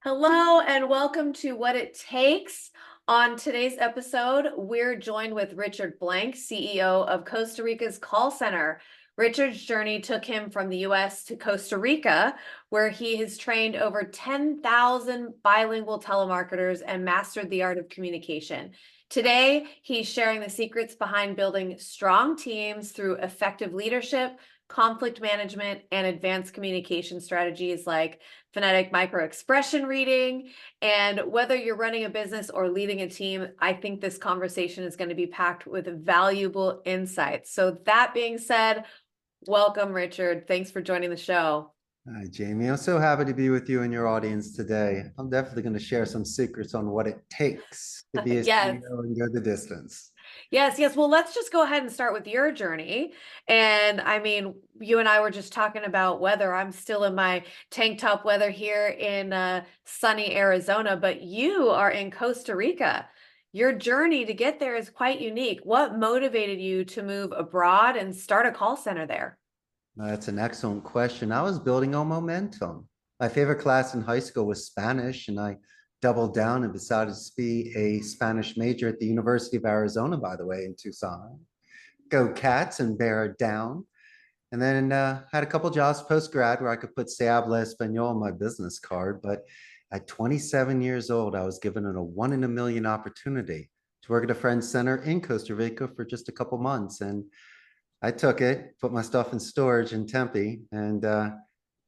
Hello and welcome to What It Takes. On today's episode, we're joined with Richard Blank, CEO of Costa Rica's call center. Richard's journey took him from the US to Costa Rica, where he has trained over 10,000 bilingual telemarketers and mastered the art of communication. Today, he's sharing the secrets behind building strong teams through effective leadership, conflict management, and advanced communication strategies like phonetic micro expression reading. And whether you're running a business or leading a team, I think this conversation is going to be packed with valuable insights. So that being said, welcome, Richard. Thanks for joining the show. Hi, Jamie. I'm so happy to be with you and your audience today. I'm definitely going to share some secrets on what it takes to be a Yes. CEO and go the distance. Yes. Well, let's just go ahead and start with your journey. And I mean, you and I were just talking about weather. I'm still in my tank top weather here in sunny Arizona, but you are in Costa Rica. Your journey to get there is quite unique. What motivated you to move abroad and start a call center there? That's an excellent question. I was building on momentum. My favorite class in high school was Spanish, and I doubled down and decided to be a Spanish major at the University of Arizona, by the way, in Tucson. Go Cats and bear it down. And then had a couple jobs post grad where I could put "Se habla español" on my business card. But at 27 years old, I was given a one in a million opportunity to work at a friend's center in Costa Rica for just a couple months. And I took it, put my stuff in storage in Tempe, and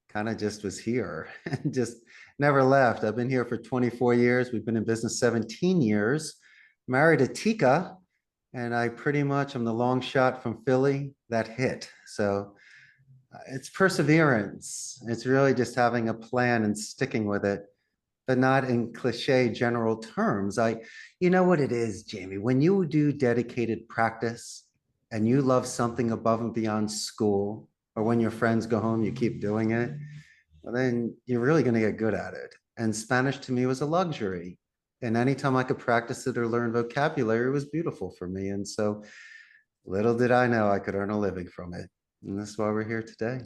kind of just was here and just never left. I've been here for 24 years. We've been in business 17 years, married to Tika, and I pretty much am the long shot from Philly that hit. So it's perseverance. It's really just having a plan and sticking with it, but not in cliche general terms. You know what it is, Jamie, when you do dedicated practice and you love something above and beyond school, or when your friends go home, you keep doing it, well, then you're really going to get good at it. And Spanish to me was a luxury. And anytime I could practice it or learn vocabulary, it was beautiful for me. And so little did I know I could earn a living from it. And that's why we're here today.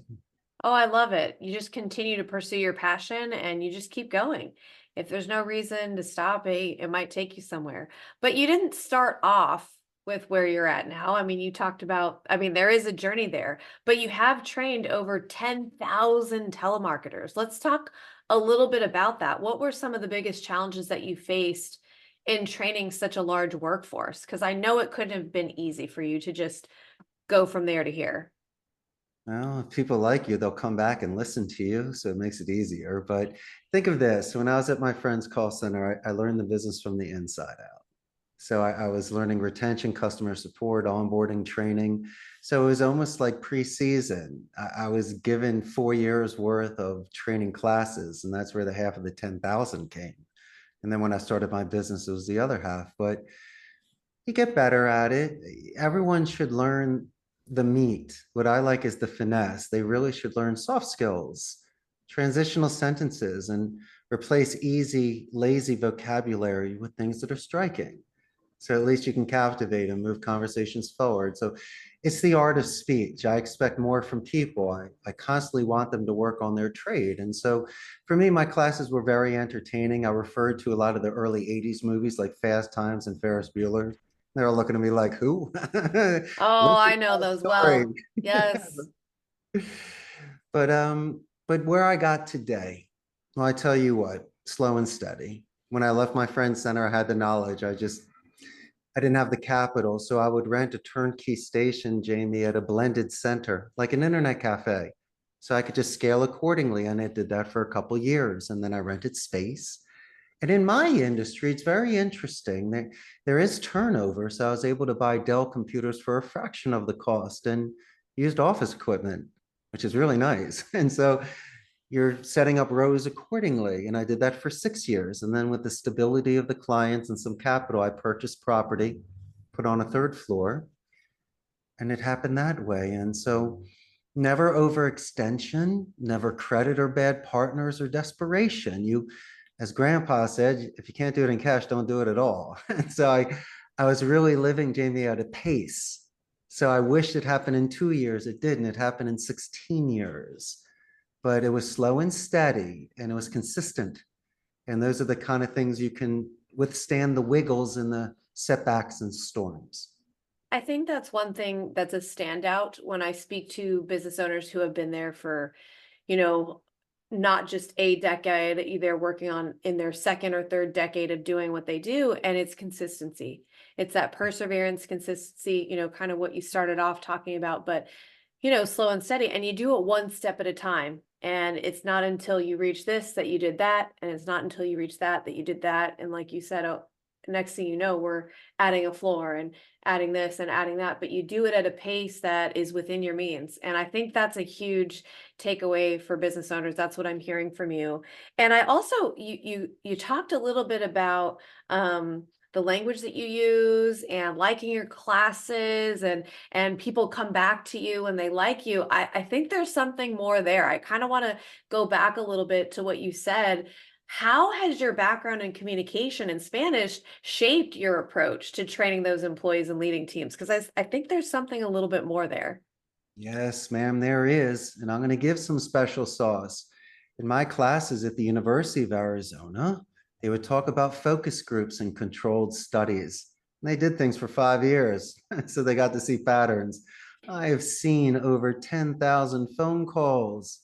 Oh, I love it. You just continue to pursue your passion and you just keep going. If there's no reason to stop, it might take you somewhere. But you didn't start off with where you're at now. I mean, you talked about, I mean, there is a journey there, but you have trained over 10,000 telemarketers. Let's talk a little bit about that. What were some of the biggest challenges that you faced in training such a large workforce? Because I know it couldn't have been easy for you to just go from there to here. Well, if people like you, they'll come back and listen to you. So it makes it easier. But think of this, when I was at my friend's call center, I learned the business from the inside out. So I was learning retention, customer support, onboarding, training. So it was almost like pre-season. I was given 4 years worth of training classes, and that's where the half of the 10,000 came. And then when I started my business, it was the other half. But you get better at it. Everyone should learn the meat. What I like is the finesse. They really should learn soft skills, transitional sentences, and replace easy, lazy vocabulary with things that are striking. So at least you can captivate and move conversations forward. So it's the art of speech. I expect more from people. I constantly want them to work on their trade. And so for me, my classes were very entertaining. I referred to a lot of the early 80s movies like Fast Times and Ferris Bueller. They're all looking at me like, who? Oh, Listen I to know my those story. well. Yes. But where I got today, well, I tell you what, slow and steady. When I left my friend's center, I had the knowledge. I didn't have the capital, so I would rent a turnkey station, Jamie, at a blended center, like an internet cafe. So I could just scale accordingly. And I did that for a couple years. And then I rented space. And in my industry, it's very interesting. There is turnover. So I was able to buy Dell computers for a fraction of the cost and used office equipment, which is really nice. And so you're setting up rows accordingly. And I did that for 6 years. And then with the stability of the clients and some capital, I purchased property, put on a third floor, and it happened that way. And so never overextension, never credit or bad partners or desperation. As grandpa said, if you can't do it in cash, don't do it at all. And so I was really living, Jamie, at a pace. So I wished it happened in 2 years. It didn't. It happened in 16 years, but it was slow and steady and it was consistent. And those are the kind of things you can withstand the wiggles and the setbacks and storms. I think that's one thing that's a standout when I speak to business owners who have been there for, you know, not just a decade, either working on in their second or third decade of doing what they do, and it's consistency. It's that perseverance, consistency, kind of what you started off talking about, but slow and steady, and you do it one step at a time. And it's not until you reach this that you did that, and it's not until you reach that that you did that. And like you said, oh, next thing you know, we're adding a floor and adding this and adding that, but you do it at a pace that is within your means. And I think that's a huge takeaway for business owners. That's what I'm hearing from you. And I also you talked a little bit about the language that you use and liking your classes and people come back to you and they like you. I think there's something more there. I kind of want to go back a little bit to what you said. How has your background in communication and Spanish shaped your approach to training those employees and leading teams? Because I think there's something a little bit more there. Yes, ma'am, there is. And I'm going to give some special sauce. In my classes at the University of Arizona, they would talk about focus groups and controlled studies. And they did things for 5 years, so they got to see patterns. I have seen over 10,000 phone calls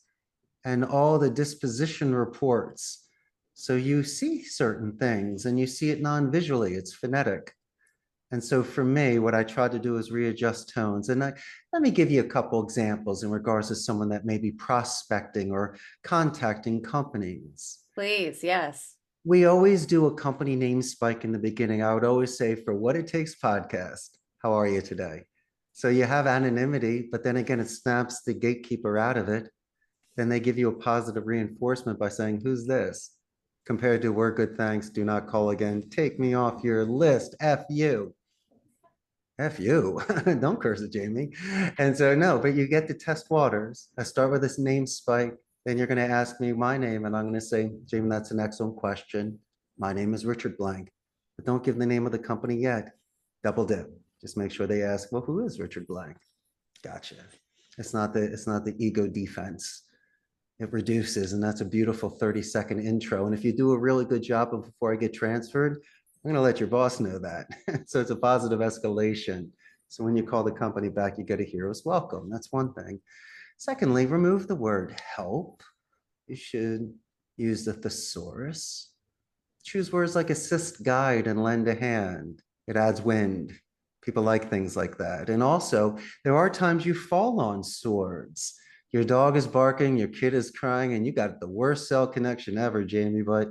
and all the disposition reports. So you see certain things and you see it non-visually, it's phonetic. And so for me, what I try to do is readjust tones. And let me give you a couple examples in regards to someone that may be prospecting or contacting companies. Please, yes. We always do a company name spike in the beginning. I would always say, for What It Takes podcast, how are you today? So you have anonymity, but then again, it snaps the gatekeeper out of it. Then they give you a positive reinforcement by saying, who's this? Compared to, we're good, thanks, do not call again, take me off your list, F you. F you, don't curse it, Jamie. And so, no, but you get to test waters. I start with this name spike. Then you're going to ask me my name, and I'm going to say, Jamie, that's an excellent question. My name is Richard Blank, but don't give the name of the company yet. Double dip. Just make sure they ask, well, who is Richard Blank? Gotcha. It's not the ego defense. It reduces, and that's a beautiful 30-second intro. And if you do a really good job of before I get transferred, I'm going to let your boss know that. So it's a positive escalation. So when you call the company back, you get a hero's welcome. That's one thing. Secondly, remove the word help. You should use the thesaurus. Choose words like assist, guide, and lend a hand. It adds wind. People like things like that. And also, there are times you fall on swords. Your dog is barking, your kid is crying, and you got the worst cell connection ever, Jamie. But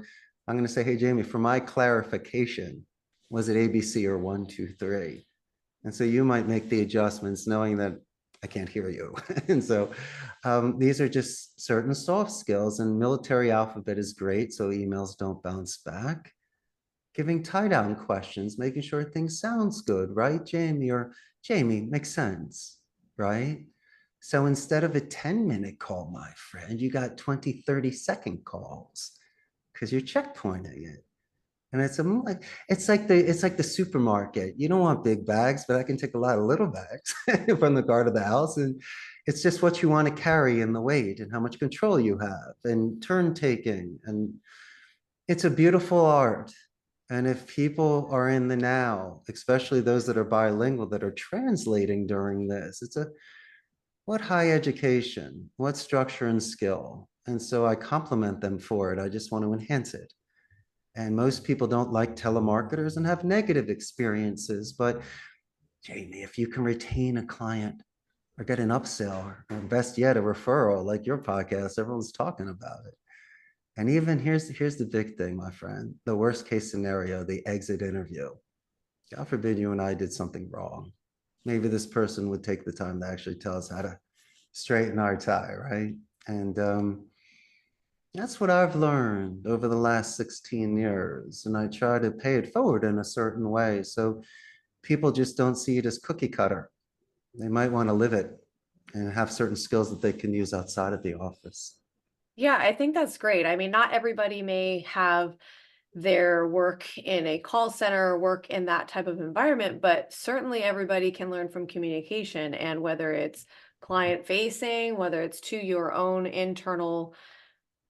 I'm going to say, hey, Jamie, for my clarification, was it ABC or 1, 2, 3? And so you might make the adjustments knowing that I can't hear you. And so these are just certain soft skills, and military alphabet is great, so emails don't bounce back. Giving tie-down questions, making sure things sounds good, right, Jamie? Or Jamie, makes sense, right? So instead of a 10-minute call, my friend, you got 20, 30-second calls because you're checkpointing it. And it's like the supermarket. You don't want big bags, but I can take a lot of little bags from the guard of the house. And it's just what you want to carry and the weight and how much control you have and turn taking. And it's a beautiful art. And if people are in the now, especially those that are bilingual that are translating during this, what high education, what structure and skill. And so I compliment them for it. I just want to enhance it. And most people don't like telemarketers and have negative experiences. But Jamie, if you can retain a client or get an upsell, or best yet, a referral like your podcast, everyone's talking about it. And even here's the big thing, my friend, the worst case scenario, the exit interview. God forbid you and I did something wrong. Maybe this person would take the time to actually tell us how to straighten our tie, right? And that's what I've learned over the last 16 years. And I try to pay it forward in a certain way. So people just don't see it as cookie cutter. They might want to live it and have certain skills that they can use outside of the office. Yeah, I think that's great. I mean, not everybody may have their work in a call center or work in that type of environment, but certainly everybody can learn from communication. And whether it's client facing, whether it's to your own internal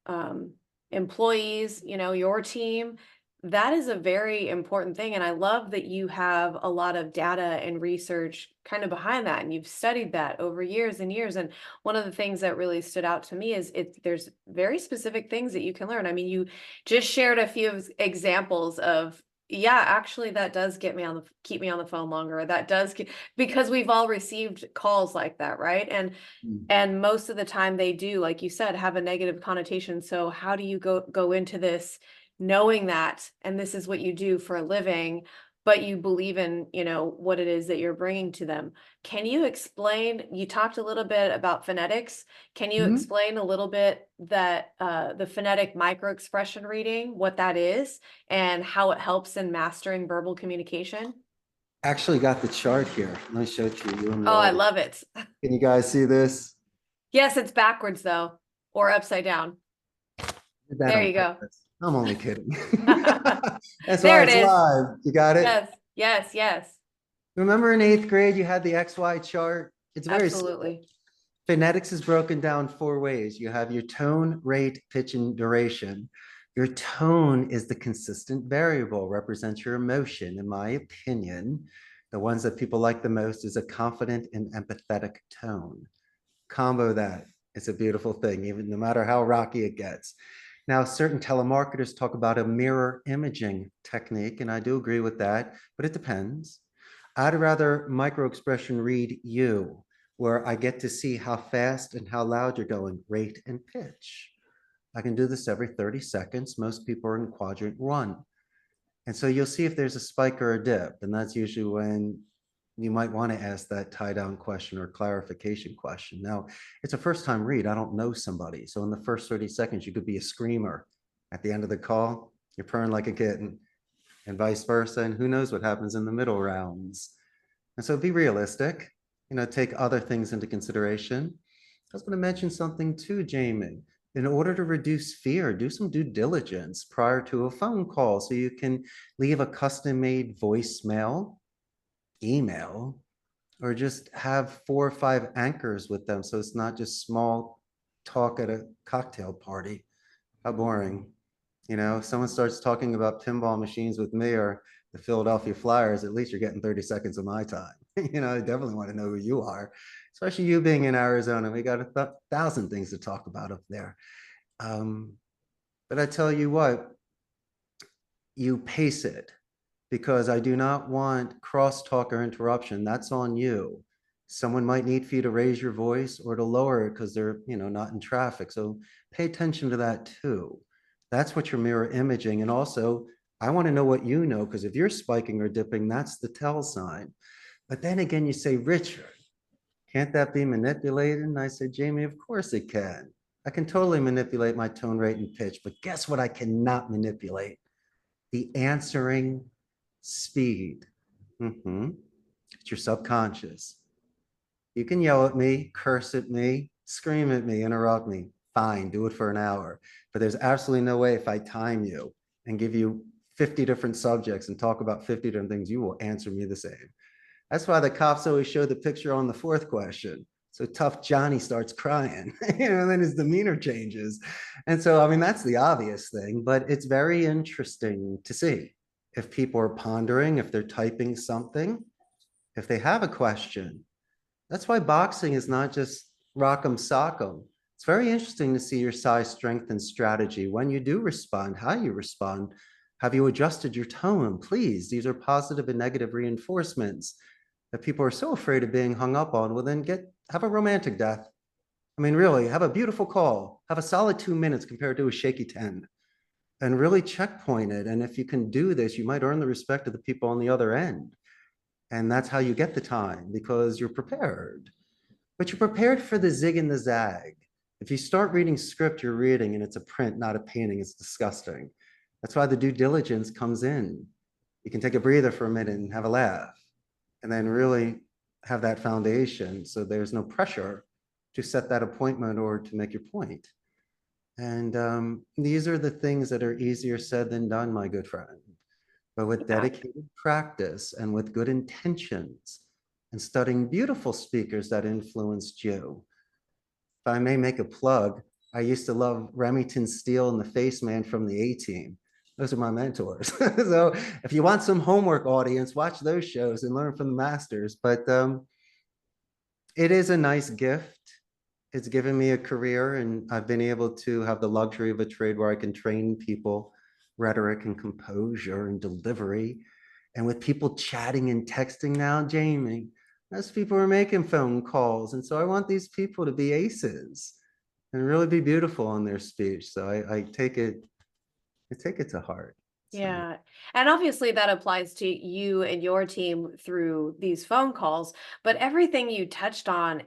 um, employees, your team. That is a very important thing. And I love that you have a lot of data and research kind of behind that. And you've studied that over years and years. And one of the things that really stood out to me is there's very specific things that you can learn. I mean, you just shared a few examples of, yeah, actually that does keep me on the phone longer. That does because we've all received calls like that, right? Mm. And most of the time they do, like you said, have a negative connotation. So how do you go into this knowing that, and this is what you do for a living, but you believe in, what it is that you're bringing to them? Can you explain, you talked a little bit about phonetics. Can you Mhm. explain a little bit that the phonetic micro expression reading, what that is and how it helps in mastering verbal communication? Actually got the chart here. Let me show it to you in the Oh, I audience. love it. Can you guys see this? Yes, it's backwards though, or upside down. Did that There on you go. purpose. I'm only kidding. That's why There it it's is. live. You got it? Yes, yes, yes, Remember in eighth grade, you had the XY chart? It's very simple. absolutely. Phonetics is broken down 4 ways. You have your tone, rate, pitch, and duration. Your tone is the consistent variable, represents your emotion. In my opinion, the ones that people like the most is a confident and empathetic tone. Combo that. It's a beautiful thing, even no matter how rocky it gets. Now, certain telemarketers talk about a mirror imaging technique, and I do agree with that, but it depends. I'd rather micro expression read you, where I get to see how fast and how loud you're going, rate and pitch. I can do this every 30 seconds. Most people are in quadrant 1. And so you'll see if there's a spike or a dip. And that's usually when you might want to ask that tie down question or clarification question. Now, it's a first time read. I don't know somebody. So in the first 30 seconds, you could be a screamer. At the end of the call, you're purring like a kitten, and vice versa. And who knows what happens in the middle rounds. And so be realistic, take other things into consideration. I was going to mention something too, Jamie. In order to reduce fear, do some due diligence prior to a phone call so you can leave a custom made voicemail, email, or just have 4 or 5 anchors with them so it's not just small talk at a cocktail party. How boring. If someone starts talking about pinball machines with me or the Philadelphia Flyers, at least you're getting 30 seconds of my time. I definitely want to know who you are, especially you being in Arizona. We got 1,000 things to talk about up there. Um, but I tell you what, you pace it because I do not want crosstalk or interruption. That's on you. Someone might need for you to raise your voice or to lower it because they're, not in traffic. So pay attention to that too. That's what you're mirror imaging. And also, I want to know what you know, because if you're spiking or dipping, that's the tell sign. But then again, you say, Richard, can't that be manipulated? And I said, Jamie, of course it can. I can totally manipulate my tone, rate, and pitch. But guess what I cannot manipulate? The answering speed. It's your subconscious. You can yell at me, curse at me, scream at me, interrupt me. Fine, do it for an hour. But there's absolutely no way if I time you and give you 50 different subjects and talk about 50 different things, you will answer me the same. That's why the cops always show the picture on the fourth question. So tough Johnny starts crying, and then his demeanor changes. And so, I mean, that's the obvious thing, but it's very interesting to see if people are pondering, if they're typing something, if they have a question. That's why boxing is not just rock'em sock'em. It's very interesting to see your size, strength, and strategy. When you do respond, how you respond. Have you adjusted your tone? Please, these are positive and negative reinforcements that people are so afraid of being hung up on. Well, then have a romantic death. I mean, really, have a beautiful call. Have a solid 2 minutes compared to a shaky 10 and really checkpoint it. And if you can do this, you might earn the respect of the people on the other end. And that's how you get the time because you're prepared. But you're prepared for the zig and the zag. If you start reading script, you're reading and it's a print, not a painting. It's disgusting. That's why the due diligence comes in. You can take a breather for a minute and have a laugh and then really have that foundation so there's no pressure to set that appointment or to make your point. And these are the things that are easier said than done, my good friend. But with Yeah. dedicated practice and with good intentions and studying beautiful speakers that influenced you, if I may make a plug, I used to love Remington Steele and the Face Man from the A-Team. Those are my mentors. So if you want some homework, audience, watch those shows and learn from the masters. But it is a nice gift. It's given me a career, and I've been able to have the luxury of a trade where I can train people rhetoric and composure and delivery. And with people chatting and texting now, Jamie, most people are making phone calls. And so I want these people to be aces and really be beautiful in their speech. So I take it to heart. So Yeah. And obviously that applies to you and your team through these phone calls, but everything you touched on,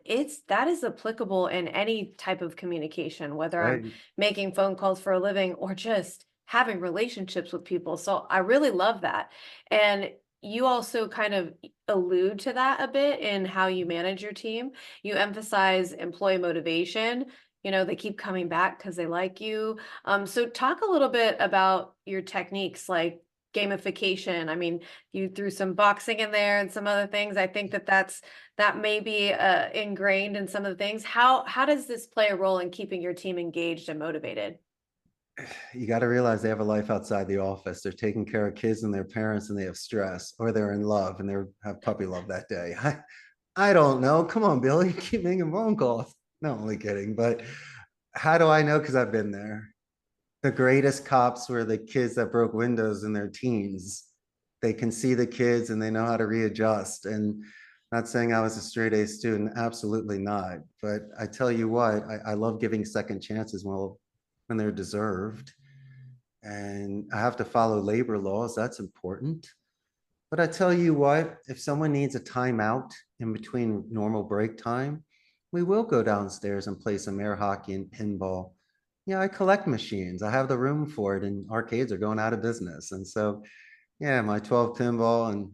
that is applicable in any type of communication, whether I'm right. making phone calls for a living or just having relationships with people. So I really love that. And you also kind of allude to that a bit in how you manage your team. You emphasize employee motivation. They keep coming back because they like you. So talk a little bit about your techniques like gamification. I mean, you threw some boxing in there and some other things. I think that may be ingrained in some of the things. How does this play a role in keeping your team engaged and motivated? You got to realize they have a life outside the office. They're taking care of kids and their parents, and they have stress, or they're in love and they have puppy love that day. I don't know. Come on, Billy, keep making phone calls. No, only kidding. But how do I know? Because I've been there. The greatest cops were the kids that broke windows in their teens. They can see the kids and they know how to readjust. And not saying I was a straight A student, absolutely not. But I tell you what, I love giving second chances when they're deserved. And I have to follow labor laws. That's important. But I tell you what, if someone needs a timeout in between normal break time, we will go downstairs and play some air hockey and pinball. Yeah, I collect machines. I have the room for it, and arcades are going out of business. And so, yeah, my 12 pinball and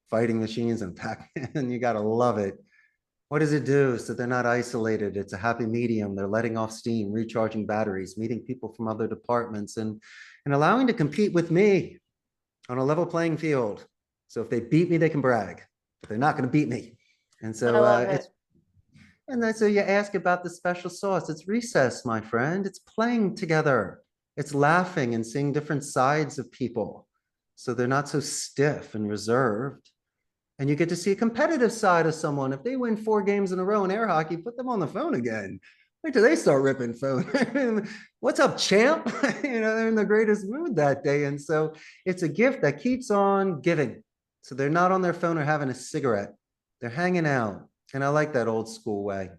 fighting machines and Pac-Man, you got to love it. What does it do? So they're not isolated. It's a happy medium. They're letting off steam, recharging batteries, meeting people from other departments, and allowing to compete with me on a level playing field. So if they beat me, they can brag, but they're not going to beat me. And I so love it's it. and then so you ask about the special sauce. It's recess, my friend. It's playing together. It's laughing and seeing different sides of people. So they're not so stiff and reserved. And you get to see a competitive side of someone. If they win 4 games in a row in air hockey, put them on the phone again. Wait till they start ripping phone. What's up, champ? They're in the greatest mood that day. And so it's a gift that keeps on giving. So they're not on their phone or having a cigarette. They're hanging out. And I like that old school way.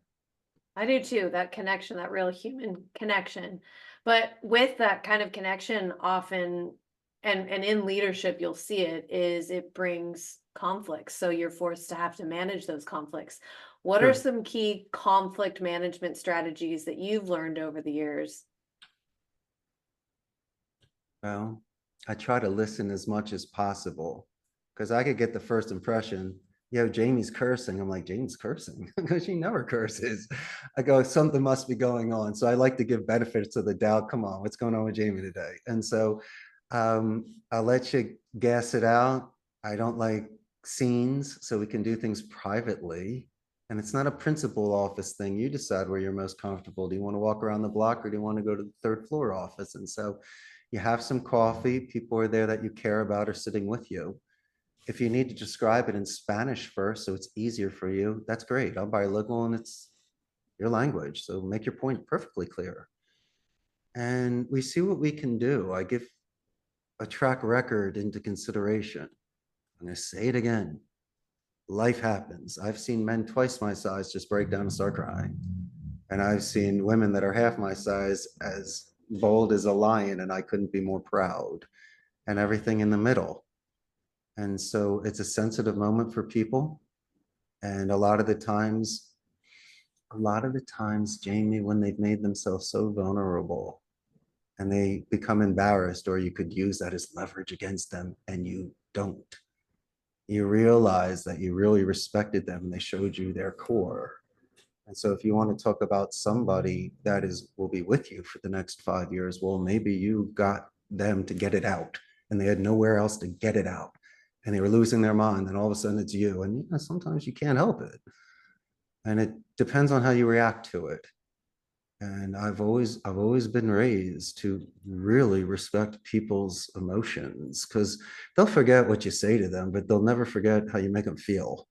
I do too, that connection, that real human connection. But with that kind of connection, often and in leadership, you'll see it brings conflicts. So you're forced to have to manage those conflicts. What are Sure. some key conflict management strategies that you've learned over the years? Well, I try to listen as much as possible because I could get the first impression, yo, Jamie's cursing. I'm like, Jamie's cursing because she never curses. I go, something must be going on. So I like to give benefits of the doubt. Come on, what's going on with Jamie today? And so I'll let you gas it out. I don't like scenes, so we can do things privately. And it's not a principal office thing. You decide where you're most comfortable. Do you want to walk around the block or do you want to go to the third floor office? And so you have some coffee, people are there that you care about are sitting with you. If you need to describe it in Spanish first, so it's easier for you, that's great. I'm bilingual and it's your language. So make your point perfectly clear. And we see what we can do. I give a track record into consideration. I'm going to say it again. Life happens. I've seen men twice my size just break down and start crying. And I've seen women that are half my size as bold as a lion, and I couldn't be more proud, and everything in the middle. And so it's a sensitive moment for people. And a lot of the times, Jamie, when they've made themselves so vulnerable and they become embarrassed, or you could use that as leverage against them, and you don't. You realize that you really respected them and they showed you their core. And so if you want to talk about somebody that will be with you for the next 5 years, well, maybe you got them to get it out and they had nowhere else to get it out. And they were losing their mind, and all of a sudden it's you. And sometimes you can't help it. And it depends on how you react to it. And I've always been raised to really respect people's emotions because they'll forget what you say to them, but they'll never forget how you make them feel.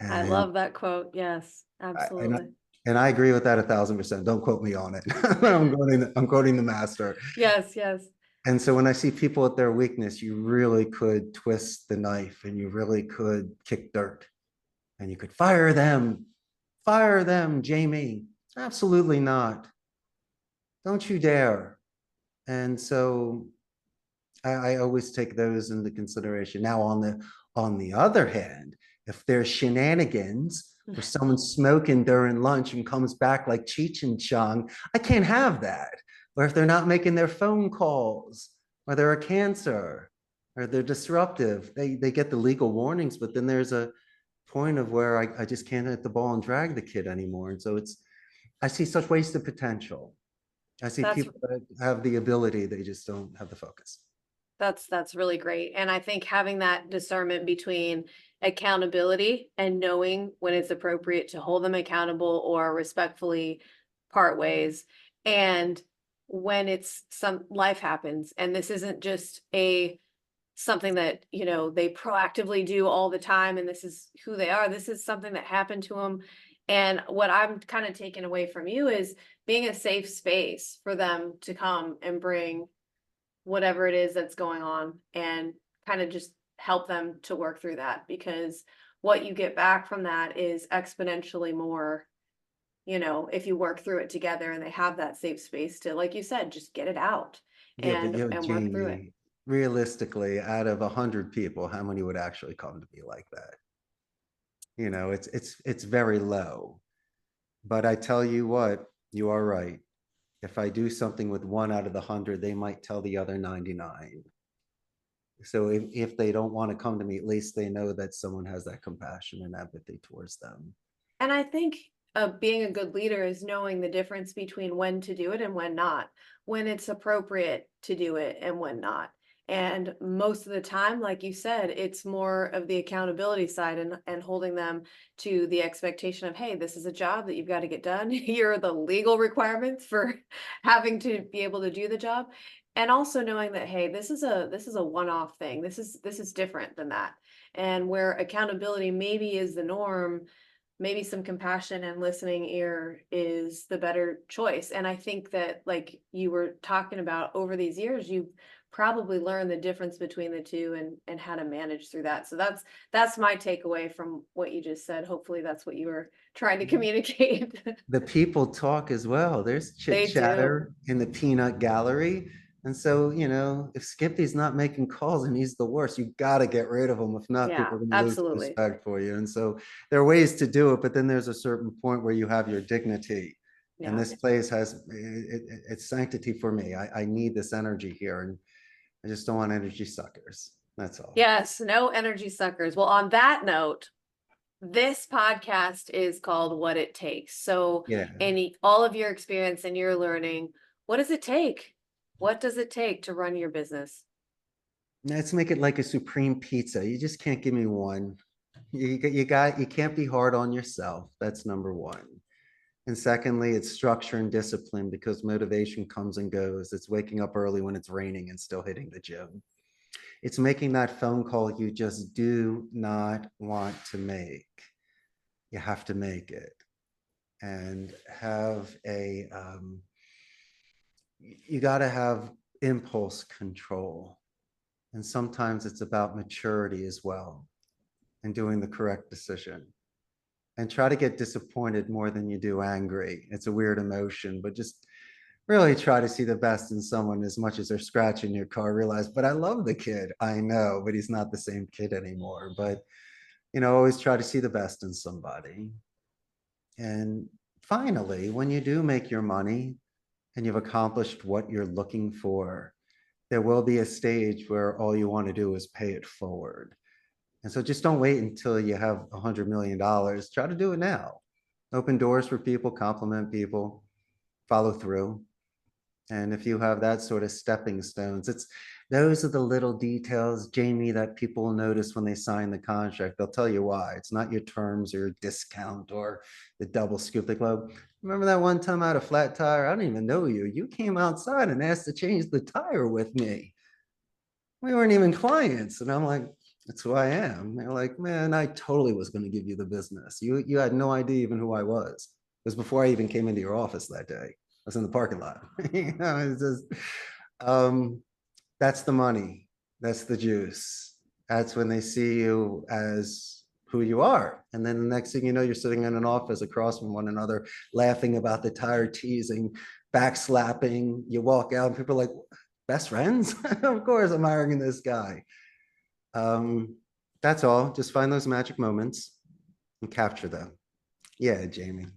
I And love that quote. Yes, I, and I, absolutely. and I agree with that 1,000%. Don't quote me on it. I'm quoting the master. Yes, yes. And so when I see people at their weakness, you really could twist the knife and you really could kick dirt and you could fire them. Fire them, Jamie. Absolutely not. Don't you dare. And so I always take those into consideration. Now, on the other hand, if there's shenanigans or someone's smoking during lunch and comes back like Cheech and Chong, I can't have that. Or if they're not making their phone calls, or they're a cancer, or they're disruptive, they get the legal warnings, but then there's a point of where I just can't hit the ball and drag the kid anymore. And so I see such wasted potential. I see That's people that have the ability, they just don't have the focus. that's really great. And I think having that discernment between accountability and knowing when it's appropriate to hold them accountable or respectfully part ways, and when it's some life happens and this isn't just a something that, they proactively do all the time and this is who they are. This is something that happened to them. And what I'm kind of taking away from you is being a safe space for them to come and bring whatever it is that's going on and kind of just help them to work through that, because what you get back from that is exponentially more, if you work through it together and they have that safe space to, like you said, just get it out Yeah, but and work through it. Jamie, realistically, out of 100 people, how many would actually come to me like that? It's very low. But I tell you what, you are right. If I do something with one out of the 100, they might tell the other 99. So if they don't want to come to me, at least they know that someone has that compassion and empathy towards them. And I think being a good leader is knowing the difference between when to do it and when not, when it's appropriate to do it and when not. And most of the time, like you said, it's more of the accountability side and holding them to the expectation of, hey, this is a job that you've got to get done. Here are the legal requirements for having to be able to do the job. And also knowing that, hey, this is a one-off thing. This is different than that. And where accountability maybe is the norm, maybe some compassion and listening ear is the better choice. And I think that, like you were talking about, over these years, you probably learned the difference between the two and how to manage through that. So that's my takeaway from what you just said. Hopefully that's what you were trying to communicate. The people talk as well. There's chit They do. chatter in the peanut gallery. And so, if Skippy's not making calls and he's the worst, you got to get rid of him. If not, people Yeah, are going to lose absolutely. respect for you. And so there are ways to do it, but then there's a certain point where you have your dignity. And Yeah. this place has it's sanctity for me. I need this energy here, and I just don't want energy suckers. That's all. Yes, no energy suckers. Well, on that note, this podcast is called What It Takes. So, Yeah. all of your experience and your learning, what does it take? What does it take to run your business? Let's make it like a supreme pizza. You just can't give me one. You can't be hard on yourself. That's number one. And secondly, it's structure and discipline because motivation comes and goes. It's waking up early when it's raining and still hitting the gym. It's making that phone call you just do not want to make. You have to make it and you got to have impulse control. And sometimes it's about maturity as well and doing the correct decision. And try to get disappointed more than you do angry. It's a weird emotion, but just really try to see the best in someone as much as they're scratching your car. Realize, but I love the kid. I know, but he's not the same kid anymore. But, always try to see the best in somebody. And finally, when you do make your money and you've accomplished what you're looking for, there will be a stage where all you want to do is pay it forward. And so just don't wait until you have $100 million. Try to do it now. Open doors for people, compliment people, follow through. And if you have that sort of stepping stones, Those are the little details, Jamie, that people will notice when they sign the contract. They'll tell you why. It's not your terms or your discount or the double scoop. They go, remember that one time I had a flat tire? I don't even know you. You came outside and asked to change the tire with me. We weren't even clients. And I'm like, that's who I am. They're like, man, I totally was going to give you the business. You had no idea even who I was. It was before I even came into your office that day. I was in the parking lot. It's just, um, that's the money. That's the juice. That's when they see you as who you are. And then the next thing you know, you're sitting in an office across from one another, laughing about the tire teasing, backslapping. You walk out and people are like, best friends? Of course, I'm hiring this guy. Um, that's all. Just find those magic moments and capture them. Yeah, Jamie.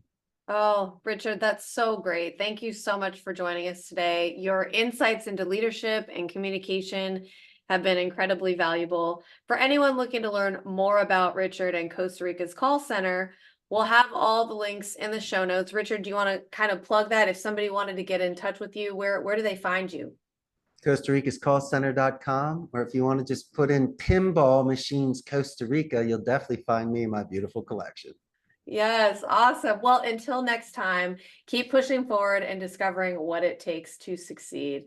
Oh, Richard, that's so great. Thank you so much for joining us today. Your insights into leadership and communication have been incredibly valuable. For anyone looking to learn more about Richard and Costa Rica's call center, we'll have all the links in the show notes. Richard, do you want to kind of plug that? If somebody wanted to get in touch with you, where do they find you? Costa Rica's callcenter.com, or if you want to just put in pinball machines Costa Rica, you'll definitely find me in my beautiful collection. Yes, awesome. Well, until next time, keep pushing forward and discovering what it takes to succeed.